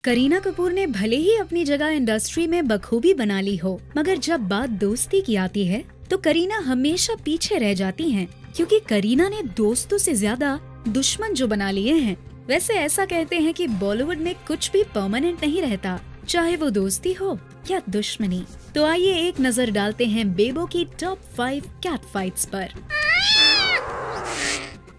करीना कपूर ने भले ही अपनी जगह इंडस्ट्री में बखूबी बना ली हो, मगर जब बात दोस्ती की आती है तो करीना हमेशा पीछे रह जाती हैं, क्योंकि करीना ने दोस्तों से ज्यादा दुश्मन जो बना लिए हैं। वैसे ऐसा कहते हैं कि बॉलीवुड में कुछ भी परमानेंट नहीं रहता, चाहे वो दोस्ती हो या दुश्मनी। तो आइए एक नजर डालते हैं बेबो की टॉप 5 कैट फाइट्स पर।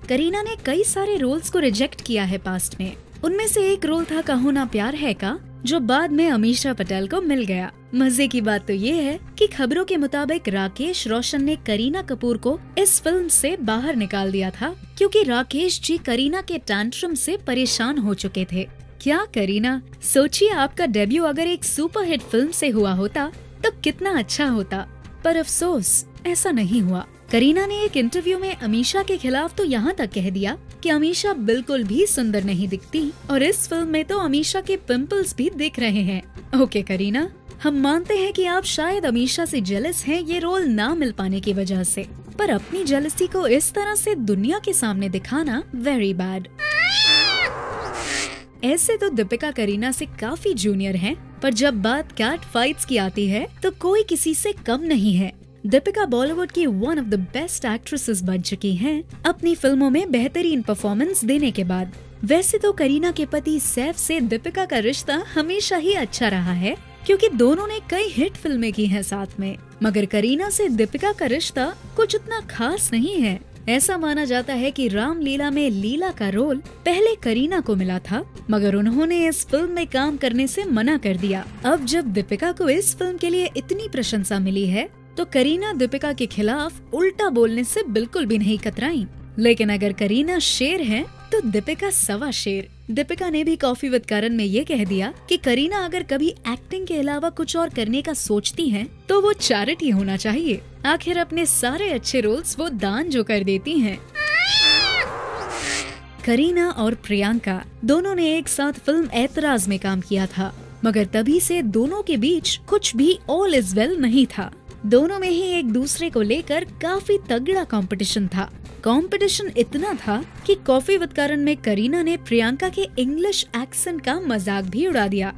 करीना ने कई सारे रोल्स को रिजेक्ट किया है पास्ट में। उनमें से एक रोल था कहो ना प्यार है का, जो बाद में अमीषा पटेल को मिल गया। मजे की बात तो ये है कि खबरों के मुताबिक राकेश रोशन ने करीना कपूर को इस फिल्म से बाहर निकाल दिया था, क्योंकि राकेश जी करीना के टैंट्रम से परेशान हो चुके थे। क्या करीना, सोचिए आपका डेब्यू अगर एक सुपरहिट फिल्म से हुआ होता तो कितना अच्छा होता, पर अफसोस ऐसा नहीं हुआ। करीना ने एक इंटरव्यू में अमीषा के खिलाफ तो यहाँ तक कह दिया कि अमीषा बिल्कुल भी सुंदर नहीं दिखती और इस फिल्म में तो अमीषा के पिंपल्स भी दिख रहे हैं। ओके करीना, हम मानते हैं कि आप शायद अमीषा से जेलस हैं ये रोल ना मिल पाने की वजह से, पर अपनी जेलसी को इस तरह से दुनिया के सामने दिखाना वेरी बैड। ऐसे तो दीपिका करीना से काफी जूनियर हैं, पर जब बात कैट फाइट्स की आती है तो कोई किसी से कम नहीं है। दीपिका बॉलीवुड की one of the best actresses बन चुकी हैं अपनी फिल्मों में बेहतरीन परफॉर्मेंस देने के बाद। वैसे तो करीना के पति सैफ से दीपिका का रिश्ता हमेशा ही अच्छा रहा है, क्योंकि दोनों ने कई हिट फिल्में की हैं साथ में, मगर करीना से दीपिका का रिश्ता कुछ उतना खास नहीं है। ऐसा माना जाता है कि रामलीला में लीला का रोल पहले करीना को मिला था, मगर उन्होंने इस फिल्म में काम करने से मना कर दिया। अब जब दीपिका को इस फिल्म के लिए इतनी प्रशंसा मिली है तो करीना दीपिका के खिलाफ उल्टा बोलने से बिल्कुल भी नहीं कतराई। लेकिन अगर करीना शेर है तो दीपिका सवा शेर। दीपिका ने भी कॉफी विद करण में ये कह दिया कि करीना अगर कभी एक्टिंग के अलावा कुछ और करने का सोचती हैं तो वो चैरिटी होना चाहिए। आखिर अपने सारे अच्छे रोल्स वो दान जो कर देती हैं। करीना और प्रियंका दोनों ने एक साथ फिल्म ऐतराज में काम किया था, मगर तभी से दोनों के बीच कुछ भी ऑल इज वेल नहीं था। दोनों में ही एक दूसरे को लेकर काफी तगड़ा कंपटीशन था। कंपटीशन इतना था कि कॉफी विद करण में करीना ने प्रियंका के इंग्लिश एक्सेंट का मजाक भी उड़ा दिया।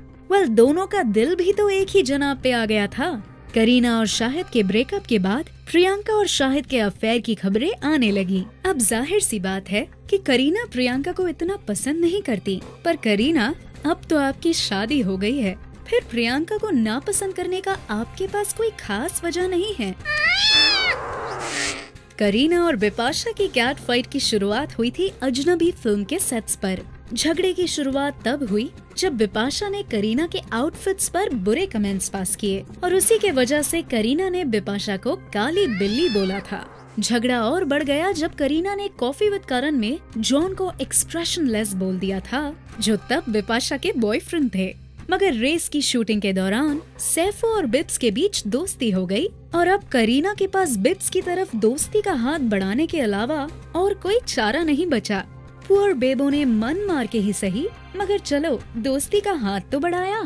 दोनों का दिल भी तो एक ही जनाब पे आ गया था। करीना और शाहिद के ब्रेकअप के बाद प्रियंका और शाहिद के अफेयर की खबरें आने लगी। अब जाहिर सी बात है कि करीना प्रियंका को इतना पसंद नहीं करती, पर करीना अब तो आपकी शादी हो गई है, फिर प्रियंका को नापसंद करने का आपके पास कोई खास वजह नहीं है। करीना और बिपाशा की कैट फाइट की शुरुआत हुई थी अजनबी फिल्म के सेट्स पर। झगड़े की शुरुआत तब हुई जब बिपाशा ने करीना के आउटफिट्स पर बुरे कमेंट्स पास किए और उसी के वजह से करीना ने बिपाशा को काली बिल्ली बोला था। झगड़ा और बढ़ गया जब करीना ने कॉफी विद करण में जॉन को एक्सप्रेशनलेस बोल दिया था, जो तब बिपाशा के बॉयफ्रेंड थे। मगर रेस की शूटिंग के दौरान सैफो और बिब्स के बीच दोस्ती हो गई और अब करीना के पास बिब्स की तरफ दोस्ती का हाथ बढ़ाने के अलावा और कोई चारा नहीं बचा। पुअर बेबो ने मन मार के ही सही, मगर चलो दोस्ती का हाथ तो बढ़ाया।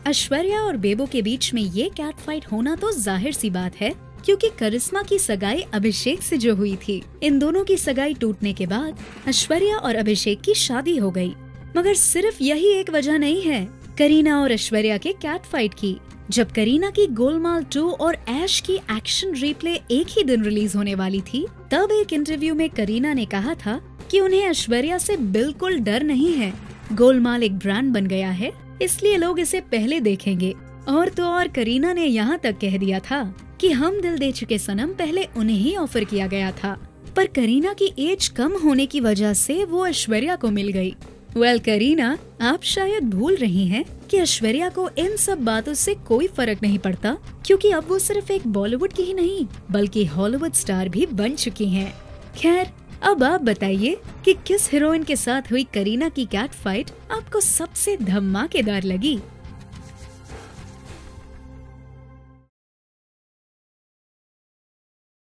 ऐश्वर्या और बेबो के बीच में ये कैट फाइट होना तो जाहिर सी बात है, क्योंकि करिश्मा की सगाई अभिषेक से जो हुई थी। इन दोनों की सगाई टूटने के बाद ऐश्वर्या और अभिषेक की शादी हो गई। मगर सिर्फ यही एक वजह नहीं है करीना और ऐश्वर्या के कैट फाइट की। जब करीना की गोलमाल 2 और ऐश की एक्शन रिप्ले एक ही दिन रिलीज होने वाली थी, तब एक इंटरव्यू में करीना ने कहा था कि उन्हें ऐश्वर्या से बिल्कुल डर नहीं है। गोलमाल एक ब्रांड बन गया है, इसलिए लोग इसे पहले देखेंगे। और तो और करीना ने यहाँ तक कह दिया था कि हम दिल दे चुके सनम पहले उन्हें ही ऑफर किया गया था, पर करीना की एज कम होने की वजह से वो ऐश्वर्या को मिल गई। करीना, आप शायद भूल रही हैं कि ऐश्वर्या को इन सब बातों से कोई फर्क नहीं पड़ता, क्योंकि अब वो सिर्फ एक बॉलीवुड की ही नहीं बल्कि हॉलीवुड स्टार भी बन चुकी हैं। खैर, अब आप बताइए कि किस हीरोइन के साथ हुई करीना की कैट फाइट आपको सबसे धमाकेदार लगी।